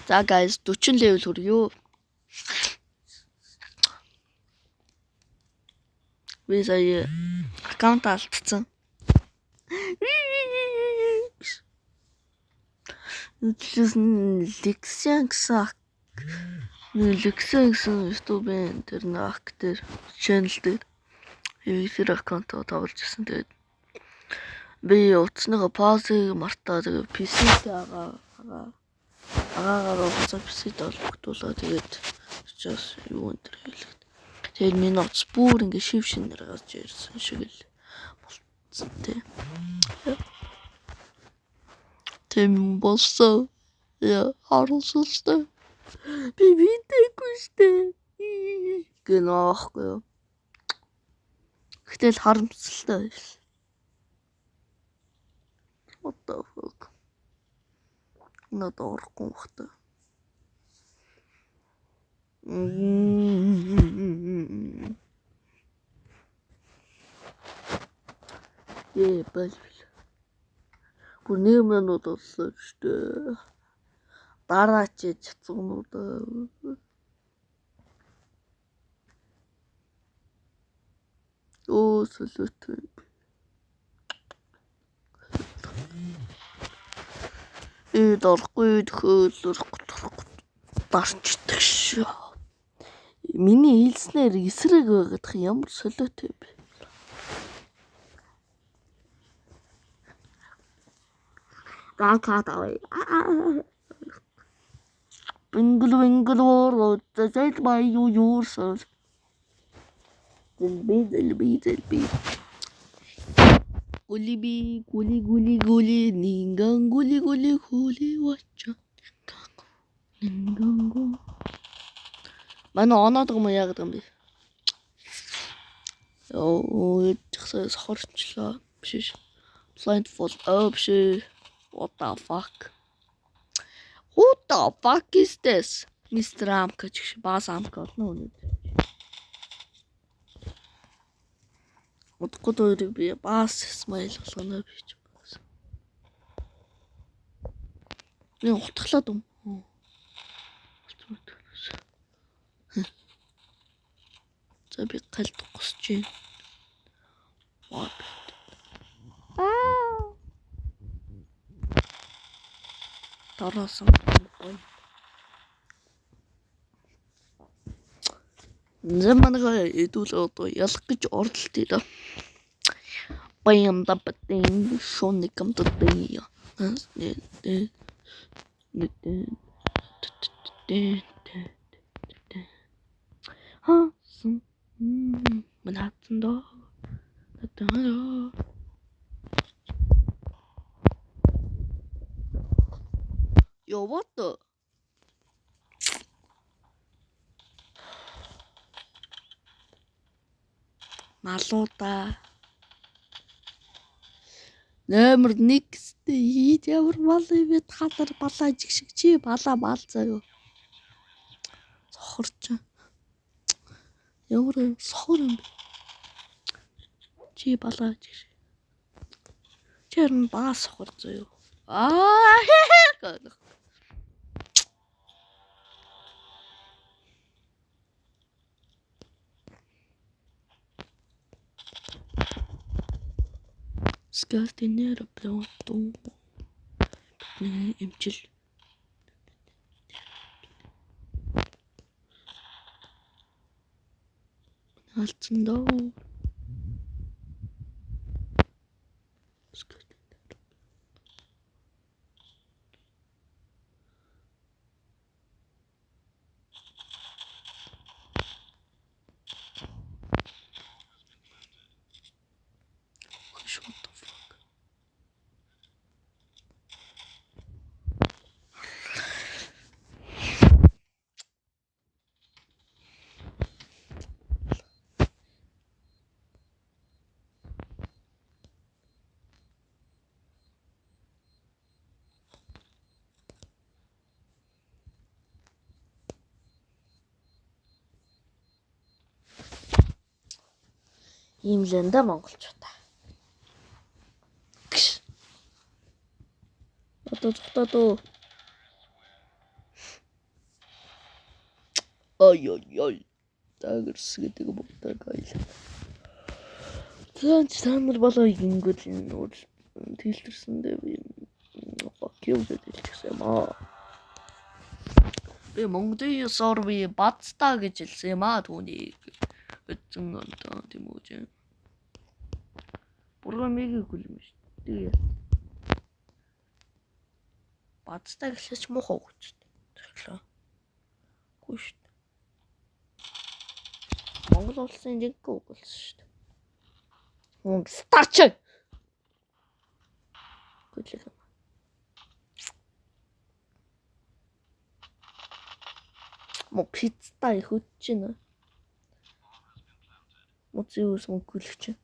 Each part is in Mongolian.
За guys 40 level хүргё. Би сая аккаунт алдсан. Lexan гэсэн YouTube-ийн тэр нэг дээр channel дээр тэр аккаунтаа тавьж ирсэн. Тэгээд би утасныхаа паузыг мартаа тэгээд PC-тэй агаагаар уцаа PC-тэй холбогдуулаа. Тэгээд учраас юу энэ төр хэлээд. Тэгээд миний утас бүр ингэ шив шинээр гарч ирсэн шиг л болцсон тий. Тэм болсон. Я харуулсалтай. Би видеогүй штэ. Гэнэхгүй. Гэтэл харамсалтай байсан. What the fuck? Надад орохгүй бахта. Бэл. Бүр 1 минут болсон штэ. Дараа чи цэцгнүүд сүлөөтэй. Дорхгүй төхөөлөөр дарчдаг шүү. Миний хэлснээр эсрэг байгаад ямар солиотой бэ? Ракатавай. Бингл зэт бай юурсэл. Зэлби. Гули нинган гули вача. Нинган. Манай оноод юм яг юм би. Тэгсээс хорчлоо. Биш. Blindfold. Биш. What the fuck? Who the fuck is this? Mr. Amka ч баас Амка болно үнэ. Удахгүй дөрөв би баас смайл болгоно бич баас. Би утгалаад юм. За би галд госч юм. What? Тарасан гоё. Зэмэнгээ идүүл одоо ялах гэж оролдъё да. Баян даптын шоникам тэтээ. Манатсан доо. Yo, what the? Малуута. Номер 1 хийд ямар мал вэ? Татар балаа жигшиг чи балаа мал заяа. Сохорч. Ямар сохор юм бэ? Чи балаа жигшиг. Чэрн баа сохор заяа. Скартинера планту. Эмчил. Алдсан доо. Ийм л энэ монголчуудаа. Одоо зүгтээ дөө. Ой. Дагэрс гэдэг бүгдэг айл. Та нар болоо ингэвэл энэ нөр тэлтэрсэндээ би fuck you гэдэг хэлчихсэн юм аа. Би Монголын сорви бацтаа гэж хэлсэн юм аа түүнийг. Өцөн онтоо тийм үү chứ. Програмыг гүлмэж. Тэгээ. Бацтаа гэхэлч мохоо гэж. Тэгэхээр. Гүш. Монгол улсын жинхэнэ үг болсон шүү дээ. Старч. Гүлэг. Мо пиццаа их үтж байна. Моциус мөнгөлөгч.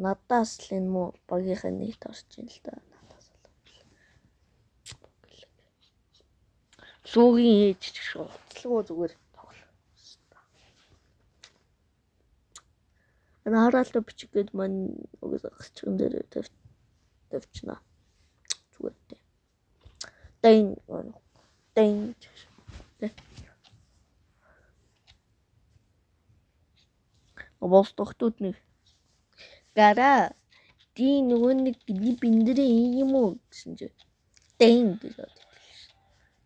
Надаас л энэ мо багийнхаа нийт орж ийн л да. Надаас л. Луугийн ээж ч шүү. Уцлгүй зүгээр тоглоо. Энэ хараалт бичих гээд мань угсаа гачган дээр тавьчихна. Зүгээр дээ. Дэн. Обоос тогтууд нэг гара ди нөгөө нэг биндрээ юм уу гэсэн чи дэн гэж боддог.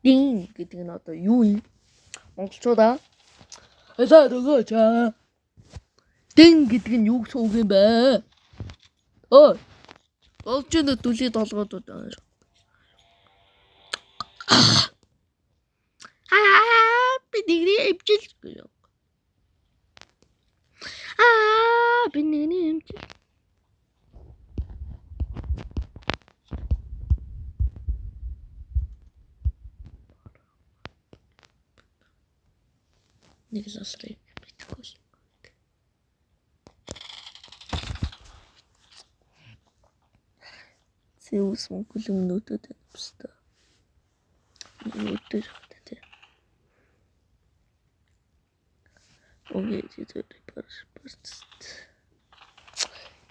Дин гэдэг нь одоо юу юм? Монголчуудаа асаа дөгөөч. Дин гэдэг нь юу гэсэн үг юм бэ? Ой. Олж энэ түлхий толгойдод байна. Би нэгний эмчил гэж. Би нэгний эмчил. Нэг лалрыг битгэхгүй. Zeus Mongol өмнөдөд байна. Өнөдөр хата. Окей, парст.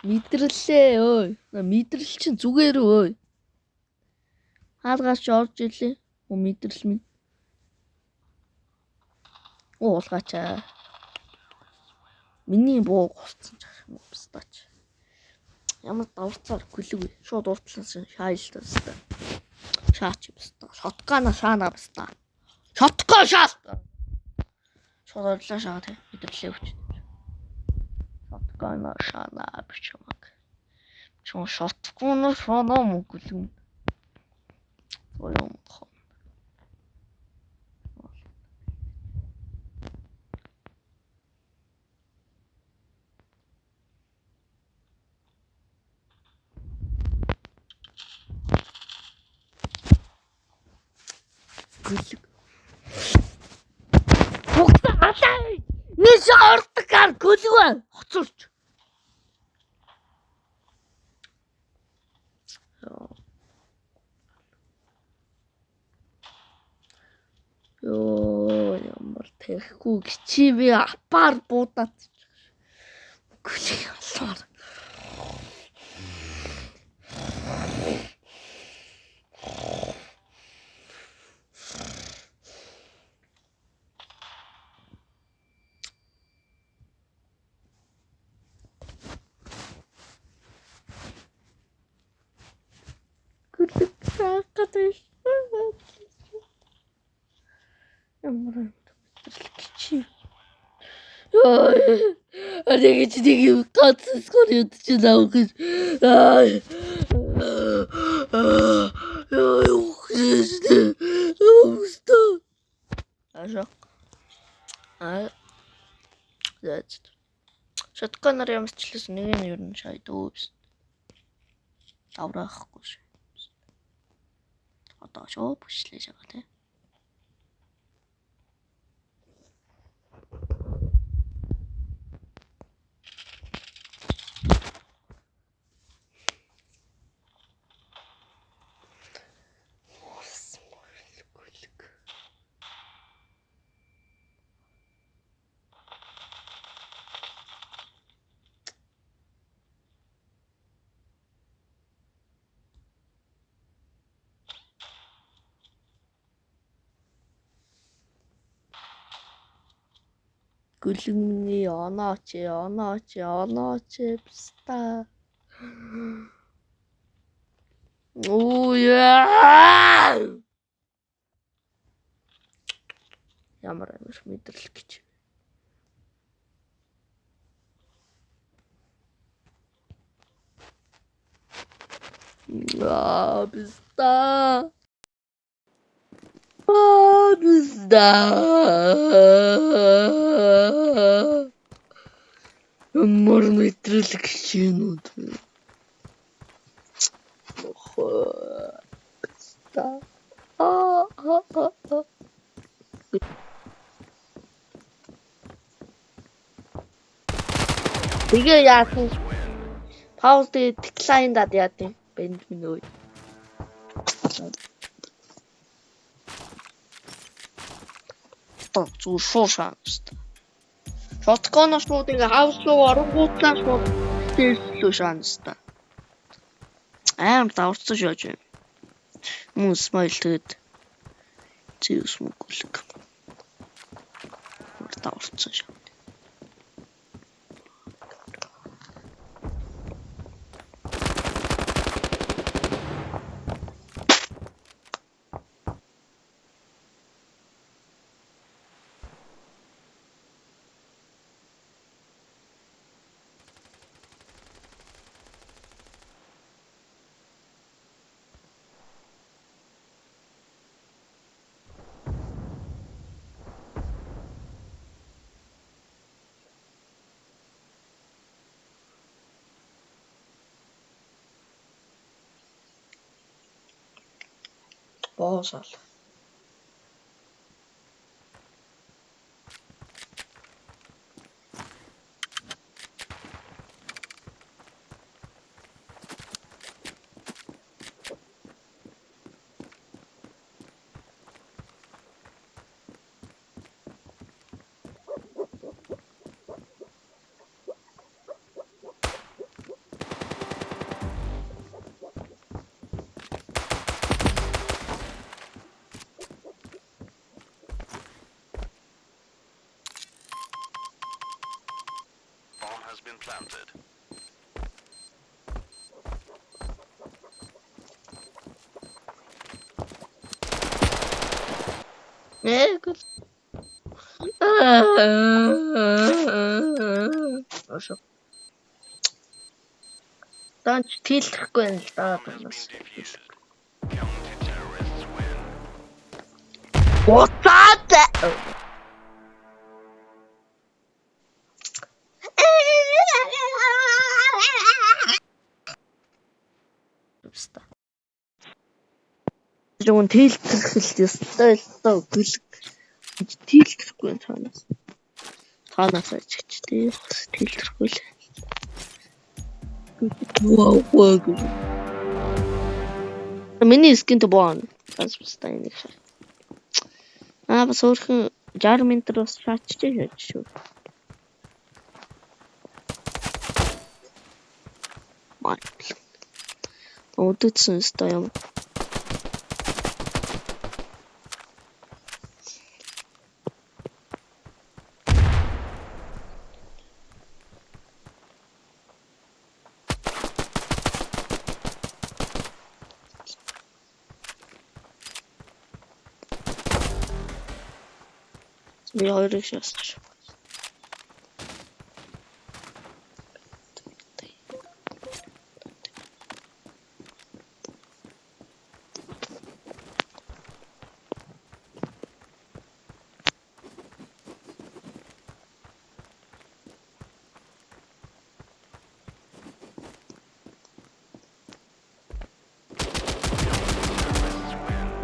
Мэдрэлээ ой. Мэдрэл чинь зүгээр ой. Хаалгаач орж ирлээ. Мэдрэл минь. Уулгачаа. Миний бууг голцсон ч юм уу стач. Ямар давцаар гүлэг. Шууд уртлсан шаайлтаа баста. Шаач баста. Шоткана шаана баста. Шотко шааста. Шууд орлоо шаа тий. Мэдэрлээ өч. Шоткана шаана бичмаг. Чон шотконо шаана мөнгөлüm. Оём. Гүлэг. Хугацаа нэг ордогар гүлэг хоцорч. Ёо ямар тэрхгүй чи би апаар буудаад. Гүлэг алаар. Гүлэг хаагаад ямар чи Аригч нэг юм гацсгор ядч наа гэж. That's шотконор ямарчлаас нэг нь ер нь шайд өөс. Давраахгүй шүү. Одоо шоо бүшлээ шагаа тий. Гүлгний онооч пста. Оо яа. Ямар мэдрэл гэж. Пста. Ямар мэдрэл гэж юм уу? Пста. Тэгээ яасан? Паул тэгээ деклайн дад яадیں۔ Бенджамин ơi. Зүү шуушаанст. Шотконо шууд ингээ хаус руу оронгуудлаа шууд стеллүү шаанст. Даварцсан шоож байна. Мөн смайл тэгэд зэвс мөгөлг. Даварцсан шоо. Боосол. Гэл. Ошо. Данч тэлэхгүй юм л даа бас. What? Жон тэлтгэл ёстой л доо гүлг. Тэлтгэхгүй танаас. Танаас ажигч тий тэлтгэхгүй л. Вау. Миний скинт боон. Бас бустай нэг шаа. Бас өөрхөн 60 метр бас шааччихээ шаач шүү. Маа. Өдөрсөн өстой юм. Я орыг шаасч.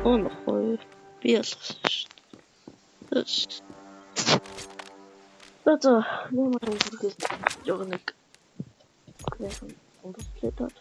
Нахуй. Биелгаш. За ямар үгүй жогнэг. Крэхэн урдлаа.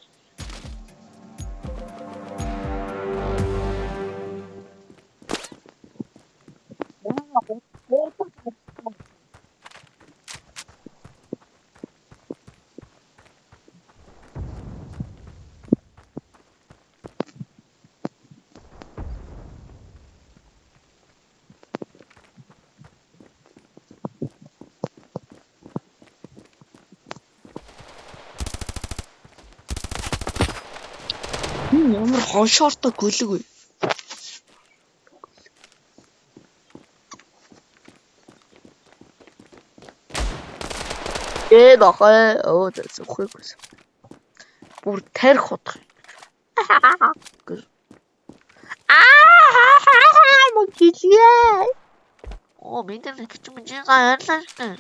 Ямар хоншоортой гөлөг вэ? Нохой. Оо зөвхөн гүс. Бүр тарих удах. Мөчилээ. Оо мэдэн гэж яарлаа шүү.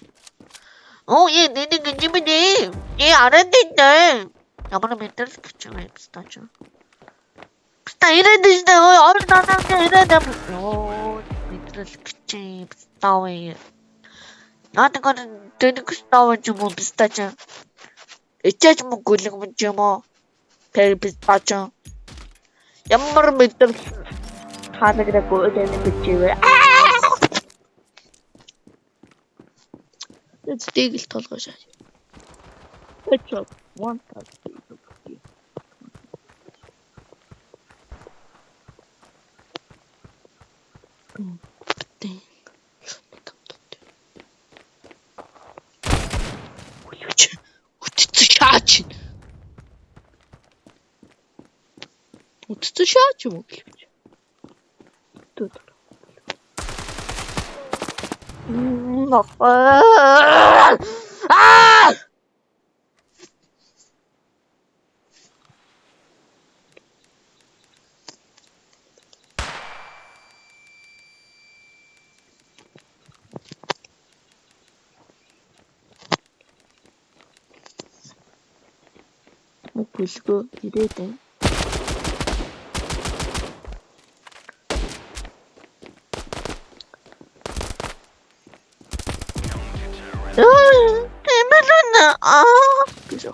Оо яа нэний гэж мэдээ. Араад дээ. Ямар мэдэн гэж юм стач. Та ирээд дээ. Ой ирээд. Оо мэдэн гэж стаавэ. Наадгаар тэнэг стаавэ ч юм уу стач. Эчээч мө гүлэг юм уу? Тэр стач. Ямар мэдэн хаанаграагүй тэнэг гэж юм. Тэтгэл толгой шаа. Печок 1000. Утцы шаач юм уу гэж. Тут. Бүлгөө ирээд байна. Гэж.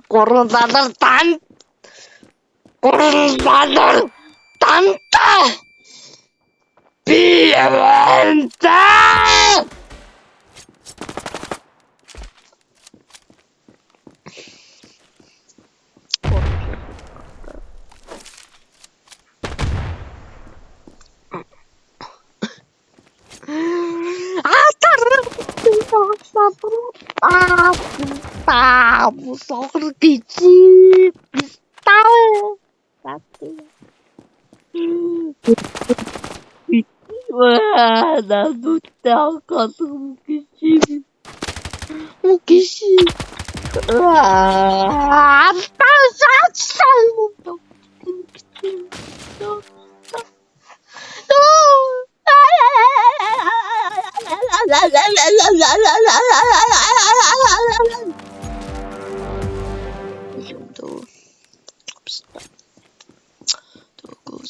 Гурван бадар танта биевэнта Сохор гिची стал. Да тут так гिची. Гिची.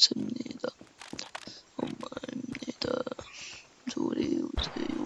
고맙습니다. 엄마입니다. 조리 오세요.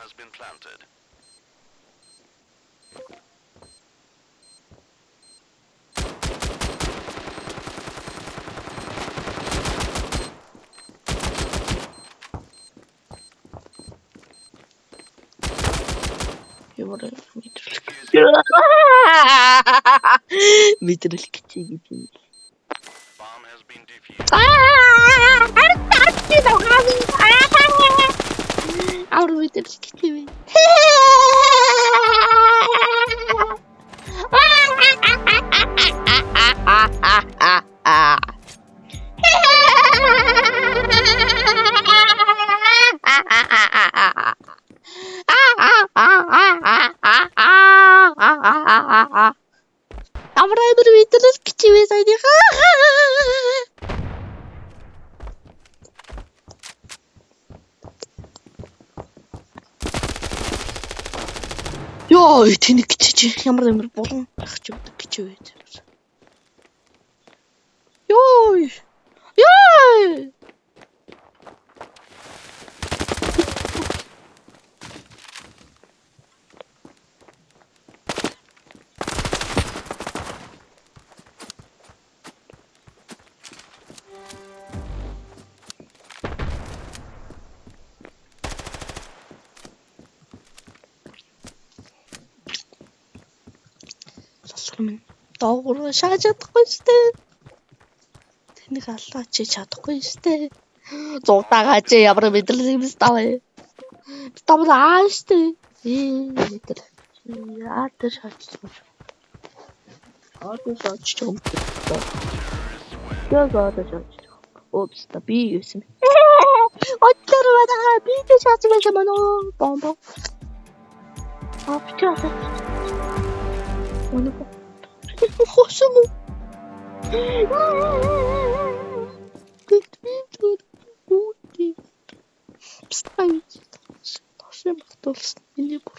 Has been planted. Мэдрэл кичи гэж юм. Bomb has been defused. Авар мэдрэл кичи вэ. Авраа бүр мэдрэл кичи вэ сайдихаа. Ёо, тэнэг кичиж ямар амар болон ах ч юм кичи вэ. Ёо. Ёо. Минь доогуур шааж чадахгүй штэ. Тэнийг аллаач чадахгүй штэ. Зуутагаа чи ямар мэдрэл юм ставэ. Ставд ааштэй. Мэдэр. Яатар шаачсан. Аадаа шаач юм. Яагаад шаач. Опс та би юусэн. Оттер вадаа би тэ шаач байсан мөн. Бомбо. Апчаа. Оно Хошему. Гути. Вставить. Совсем толстый не бур.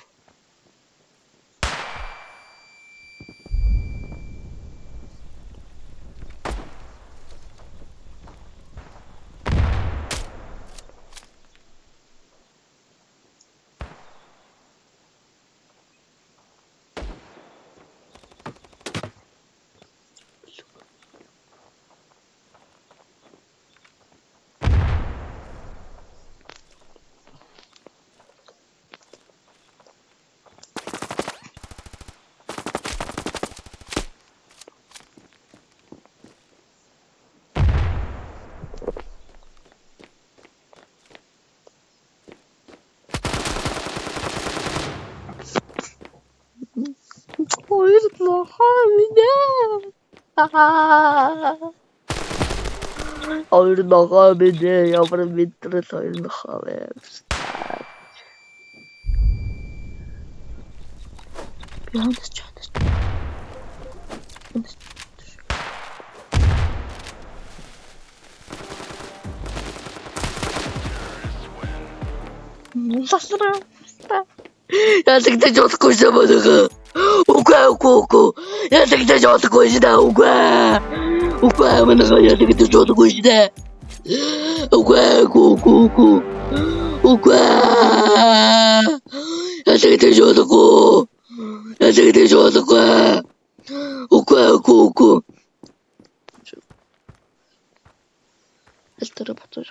Хоёр нохоо минь. Хоёр нохоо минь ямар мэдрэл хоёр нохоо вэ. Янч чанаш. Сасра. Я тогда чётко забыла. Ука. Я тогда чётко сюда, ука. Ука, мы я тогда чётко сюда. Ука. Ука. Я тогда чётко. Ука. Это работает.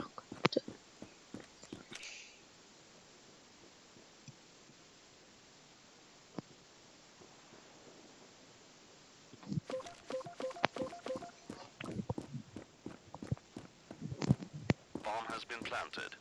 Bomb has been planted.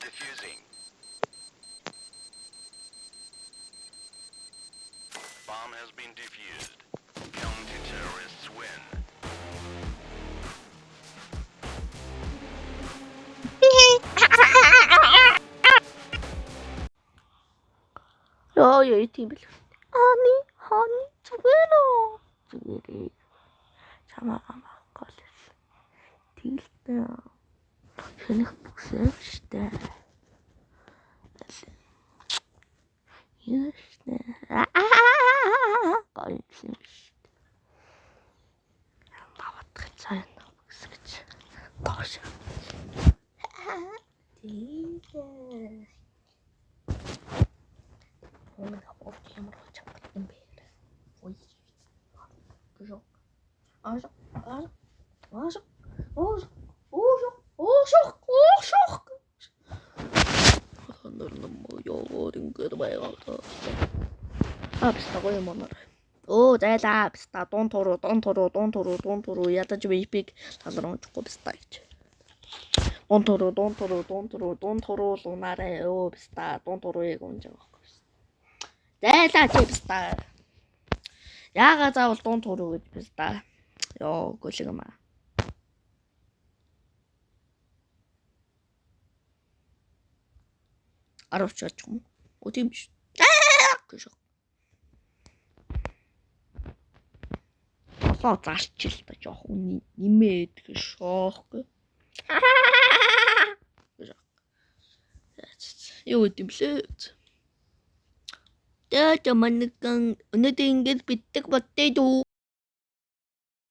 Defusing. Bomb has been defused. Counter-terrorists win. 야얘 이팀 빌려. 아니 죽으리. 잠깐만 걸렸어. 딜때. 쟤네 복수해봅시다. 이러시네. 걸렸어. Тоош. Тийээ. Омна бод ямар чамд юм бэ? Ой. Гжо. Аж. ингээд байгаад. Апстагой юм аа. Оо зайлаа апста дун туруу ядаж випиг талруулахгүй бистаа гэж. Дун туруу лунаараа оо бистаа дун турууг унж байгаа байхгүй. Зайлаа чи бистаа. Яага заавал дун туруу гэж бистаа. Йоо гөлгөмаа. Аравч юм. Оо тийм биш. Гэж. Осоо зарчил та жоох нэмээд гэж шоохгүй. Юу гэдэм блэ? Тэ манайхан өнөөдөр ингэж битдэг баттай дөө.